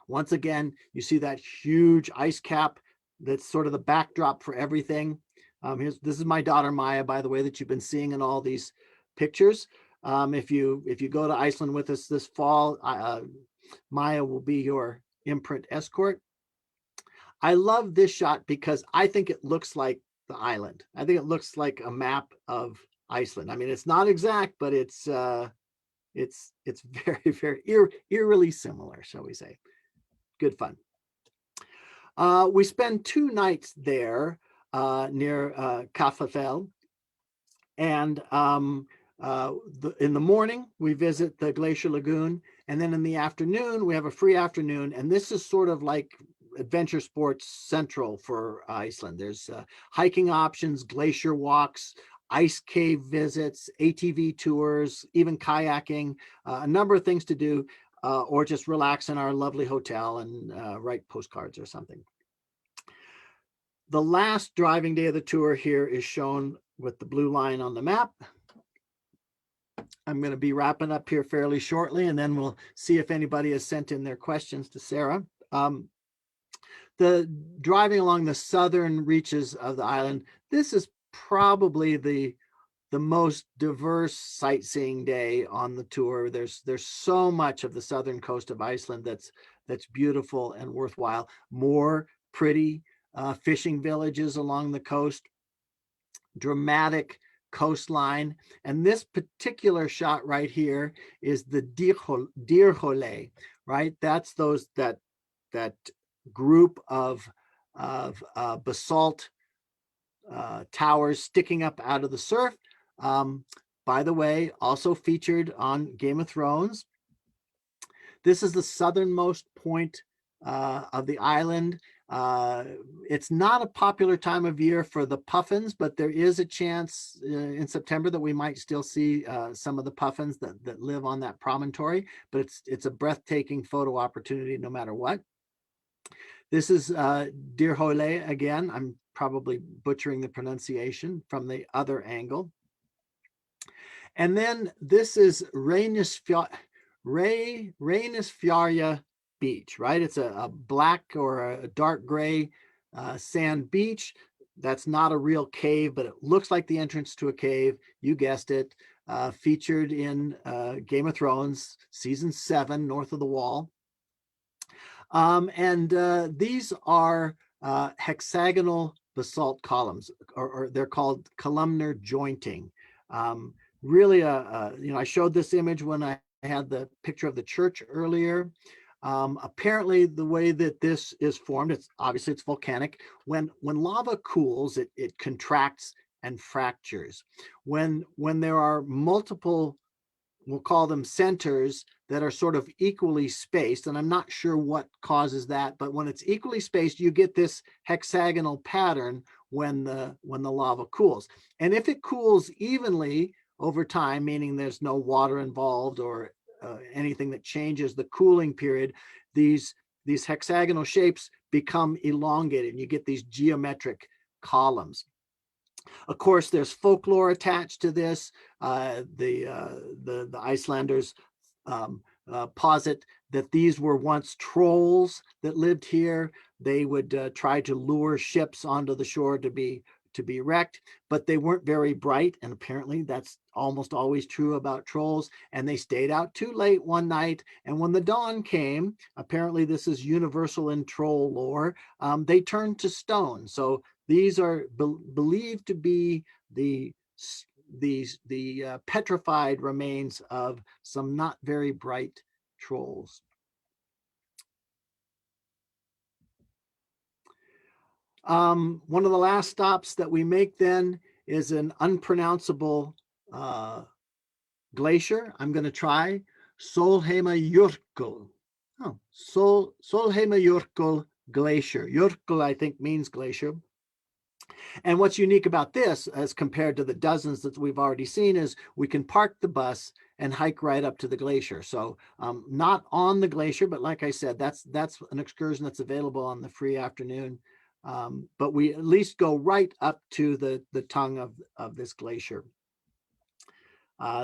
Once again, you see that huge ice cap that's sort of the backdrop for everything. This is my daughter Maya, by the way, that you've been seeing in all these pictures. If you go to Iceland with us this fall, Maya will be your imprint escort. I love this shot because I think it looks like the island. I think it looks like a map of Iceland. I mean, it's not exact, but it's very, very eerily similar, shall we say. Good fun. We spend 2 nights there near Kafafel, and in the morning we visit the Glacier Lagoon, and then in the afternoon we have a free afternoon, and this is sort of like adventure sports central for Iceland. There's hiking options, glacier walks, ice cave visits, ATV tours, even kayaking, a number of things to do, or just relax in our lovely hotel and write postcards or something. The last driving day of the tour here is shown with the blue line on the map. I'm going to be wrapping up here fairly shortly, and then we'll see if anybody has sent in their questions to Sarah. The driving along the southern reaches of the island, this is probably the most diverse sightseeing day on the tour. There's so much of the southern coast of Iceland that's beautiful and worthwhile. More pretty fishing villages along the coast, dramatic coastline, and this particular shot right here is the Dyrhólaey, right? That's that group of basalt towers sticking up out of the surf. By the way, also featured on Game of Thrones. This is the southernmost point of the island. It's not a popular time of year for the puffins, but there is a chance in September that we might still see some of the puffins that live on that promontory, but it's a breathtaking photo opportunity no matter what. This is Dyrhólaey again. I'm probably butchering the pronunciation from the other angle. And then this is Reynisfjarðar Beach, right? It's a black or a dark gray sand beach. That's not a real cave, but it looks like the entrance to a cave. You guessed it. Featured in Game of Thrones, season 7, North of the Wall. These are hexagonal basalt columns, or they're called columnar jointing. Really, I showed this image when I had the picture of the church earlier. Apparently, the way that this is formed, it's volcanic. When lava cools, it contracts and fractures. When there are multiple, we'll call them centers, that are sort of equally spaced, and I'm not sure what causes that, but when it's equally spaced, you get this hexagonal pattern when the lava cools. And if it cools evenly over time, meaning there's no water involved or anything that changes the cooling period, these hexagonal shapes become elongated, and you get these geometric columns. Of course, there's folklore attached to this. The Icelanders posit that these were once trolls that lived here. They would try to lure ships onto the shore to be wrecked, but they weren't very bright, and apparently that's almost always true about trolls, and they stayed out too late one night, and when the dawn came, apparently this is universal in troll lore, they turned to stone. So these are believed to be the petrified remains of some not very bright trolls. One of the last stops that we make then is an unpronounceable glacier. I'm going to try Sólheimajökull. Oh, Sólheimajökull Glacier. Jökull, I think, means glacier. And what's unique about this, as compared to the dozens that we've already seen, is we can park the bus and hike right up to the glacier. So not on the glacier, but like I said, that's an excursion that's available on the free afternoon But we at least go right up to the tongue of this glacier.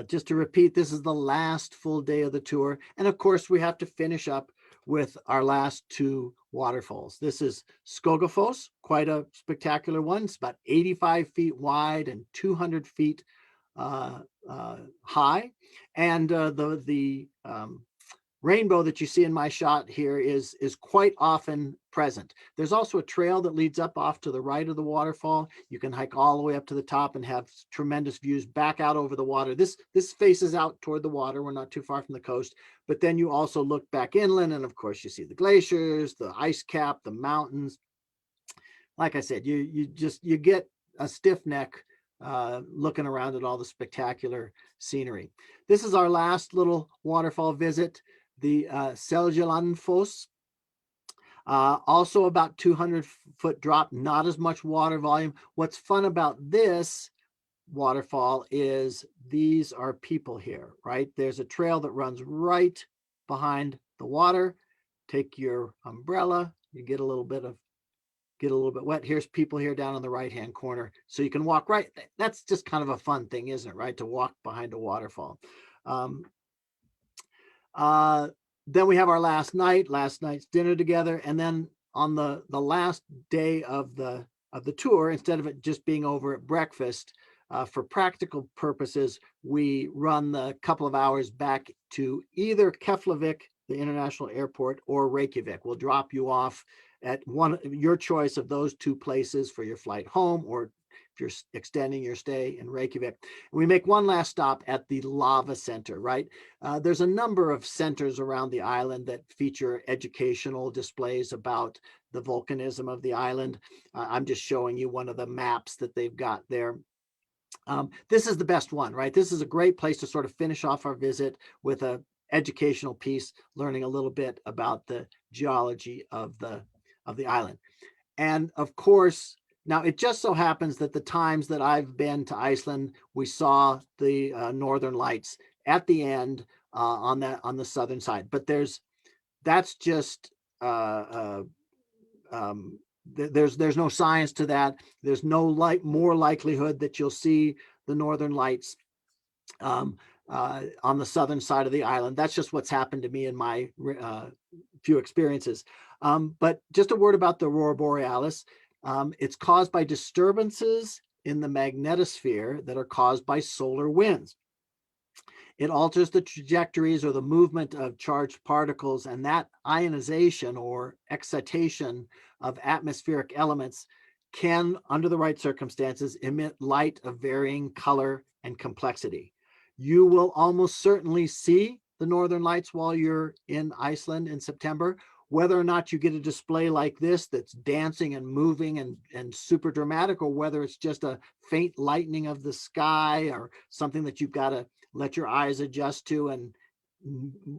Just to repeat, this is the last full day of the tour. And of course, we have to finish up with our last two waterfalls. This is Skogafoss, quite a spectacular one. It's about 85 feet wide and 200 feet high. And the rainbow that you see in my shot here is quite often present. There's also a trail that leads up off to the right of the waterfall. You can hike all the way up to the top and have tremendous views back out over the water. This faces out toward the water. We're not too far from the coast, but then you also look back inland, and of course you see the glaciers, the ice cap, the mountains. Like I said, you get a stiff neck looking around at all the spectacular scenery. This is our last little waterfall visit, the Seljalandfoss. Also about 200-foot drop, not as much water volume. What's fun about this waterfall is these are people here, right? There's a trail that runs right behind the water. Take your umbrella, you get a little bit wet. Here's people here down on the right-hand corner. So you can walk right. That's just kind of a fun thing, isn't it, right? To walk behind a waterfall. Then we have our last night's dinner together. And then on the last day of the tour, instead of it just being over at breakfast, for practical purposes, we run the couple of hours back to either Keflavik, the international airport, or Reykjavik. We'll drop you off at your choice of those two places for your flight home, or if you're extending your stay in Reykjavik. We make one last stop at the Lava Center, right? There's a number of centers around the island that feature educational displays about the volcanism of the island. I'm just showing you one of the maps that they've got there. This is the best one, right? This is a great place to sort of finish off our visit with a educational piece, learning a little bit about the geology of the island. And of course, now it just so happens that the times that I've been to Iceland, we saw the Northern Lights at the end on the southern side. But there's no science to that. There's no more likelihood that you'll see the Northern Lights on the southern side of the island. That's just what's happened to me in my few experiences. But just a word about the Aurora Borealis. It's caused by disturbances in the magnetosphere that are caused by solar winds. It alters the trajectories or the movement of charged particles, and that ionization or excitation of atmospheric elements can, under the right circumstances, emit light of varying color and complexity. You will almost certainly see the Northern Lights while you're in Iceland in September. Whether or not you get a display like this that's dancing and moving and super dramatic, or whether it's just a faint lightening of the sky or something that you've got to let your eyes adjust to and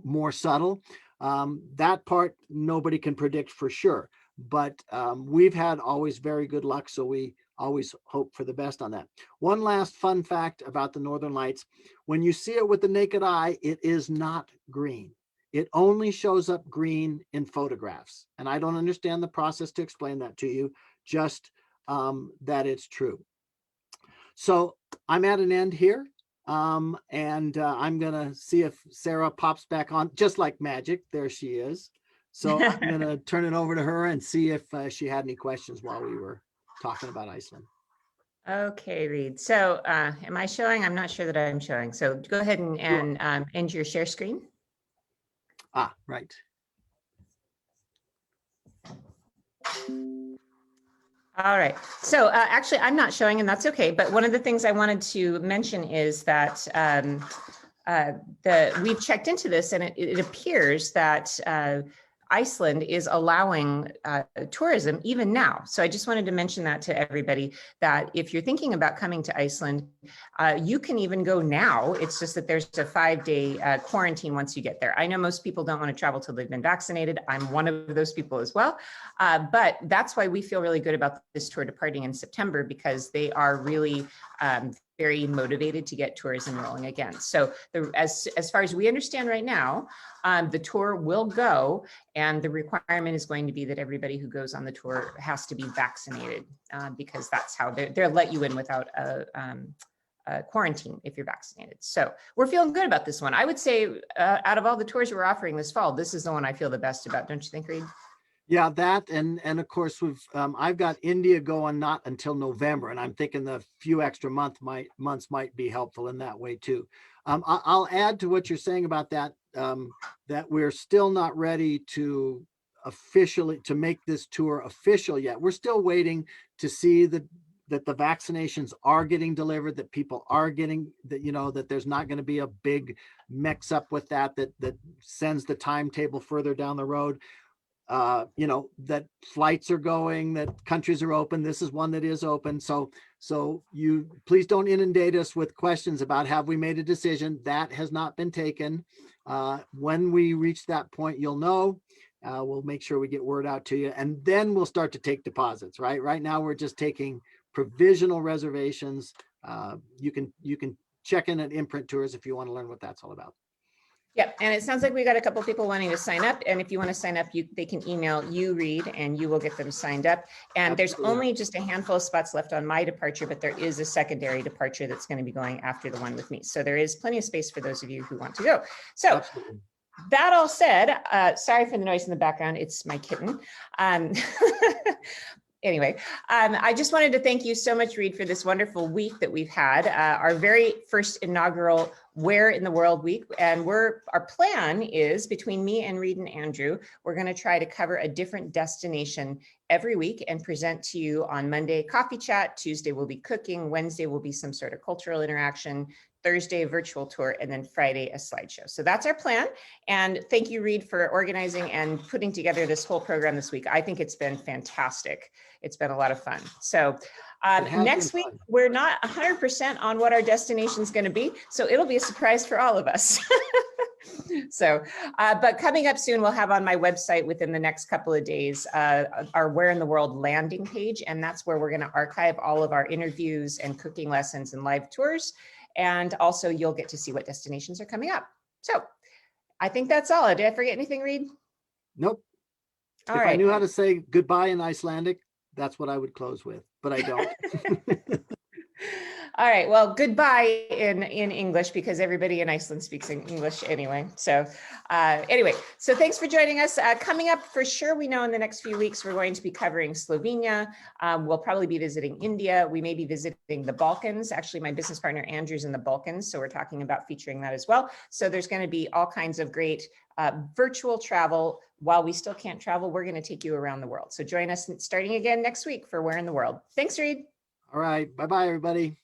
more subtle, that part nobody can predict for sure. But we've had always very good luck, so we always hope for the best on that. One last fun fact about the Northern Lights: when you see it with the naked eye, it is not green. It only shows up green in photographs. And I don't understand the process to explain that to you, just that it's true. So I'm at an end here. And I'm going to see if Sarah pops back on, just like magic. There she is. So I'm going to turn it over to her and see if she had any questions while we were talking about Iceland. Okay, Reid. So am I showing? I'm not sure that I'm showing. So go ahead and end your share screen. Ah, right. All right. So actually, I'm not showing, and that's okay. But one of the things I wanted to mention is that we've checked into this, and it appears that Iceland is allowing tourism even now. So I just wanted to mention that to everybody, that if you're thinking about coming to Iceland, you can even go now. It's just that there's a 5-day quarantine once you get there. I know most people don't want to travel till they've been vaccinated. I'm one of those people as well. But that's why we feel really good about this tour departing in September, because they are really very motivated to get tourism rolling again. So as far as we understand right now, the tour will go, and the requirement is going to be that everybody who goes on the tour has to be vaccinated, because that's how they'll let you in without a quarantine if you're vaccinated. So we're feeling good about this one. I would say out of all the tours we're offering this fall, this is the one I feel the best about. Don't you think, Reid? Yeah, that and of course I've got India going not until November, and I'm thinking the few extra months might be helpful in that way too. I'll add to what you're saying about that, that we're still not ready to officially to make this tour official yet. We're still waiting to see that the vaccinations are getting delivered, that people are getting that, that there's not going to be a big mix up with that sends the timetable further down the road. That flights are going, that countries are open. This is one that is open. So you please don't inundate us with questions about have we made a decision. That has not been taken. When we reach that point, you'll know. We'll make sure we get word out to you, and then we'll start to take deposits. Right now, we're just taking provisional reservations. You can check in at Imprint Tours if you want to learn what that's all about. Yep, and it sounds like we got a couple people wanting to sign up, and if you want to sign up, they can email you, Reid, and you will get them signed up. And there's only just a handful of spots left on my departure, but there is a secondary departure that's going to be going after the one with me. So there is plenty of space for those of you who want to go. So Absolutely. That all said, sorry for the noise in the background. It's my kitten. Anyway, I just wanted to thank you so much, Reid, for this wonderful week that we've had, our very first inaugural Where in the World week. And our plan is, between me and Reid and Andrew, we're going to try to cover a different destination every week and present to you. On Monday, coffee chat. Tuesday will be cooking. Wednesday will be some sort of cultural interaction. Thursday, a virtual tour, and then Friday, a slideshow. So that's our plan. And thank you, Reid, for organizing and putting together this whole program this week. I think it's been fantastic. It's been a lot of fun. So next week, we're not 100% on what our destination is going to be. So it'll be a surprise for all of us. So, but coming up soon, we'll have on my website within the next couple of days, our Where in the World landing page. And that's where we're going to archive all of our interviews and cooking lessons and live tours. And also you'll get to see what destinations are coming up. So I think that's all. Did I forget anything, Reid? Nope. All if right. I knew how to say goodbye in Icelandic, that's what I would close with, but I don't. All right. Well, goodbye in English, because everybody in Iceland speaks in English anyway. So anyway, so thanks for joining us. Coming up for sure, we know in the next few weeks, we're going to be covering Slovenia. We'll probably be visiting India. We may be visiting the Balkans. Actually, my business partner, Andrew's in the Balkans. So we're talking about featuring that as well. So there's going to be all kinds of great virtual travel. While we still can't travel, we're going to take you around the world. So join us starting again next week for Where in the World. Thanks, Reid. All right. Bye-bye, everybody.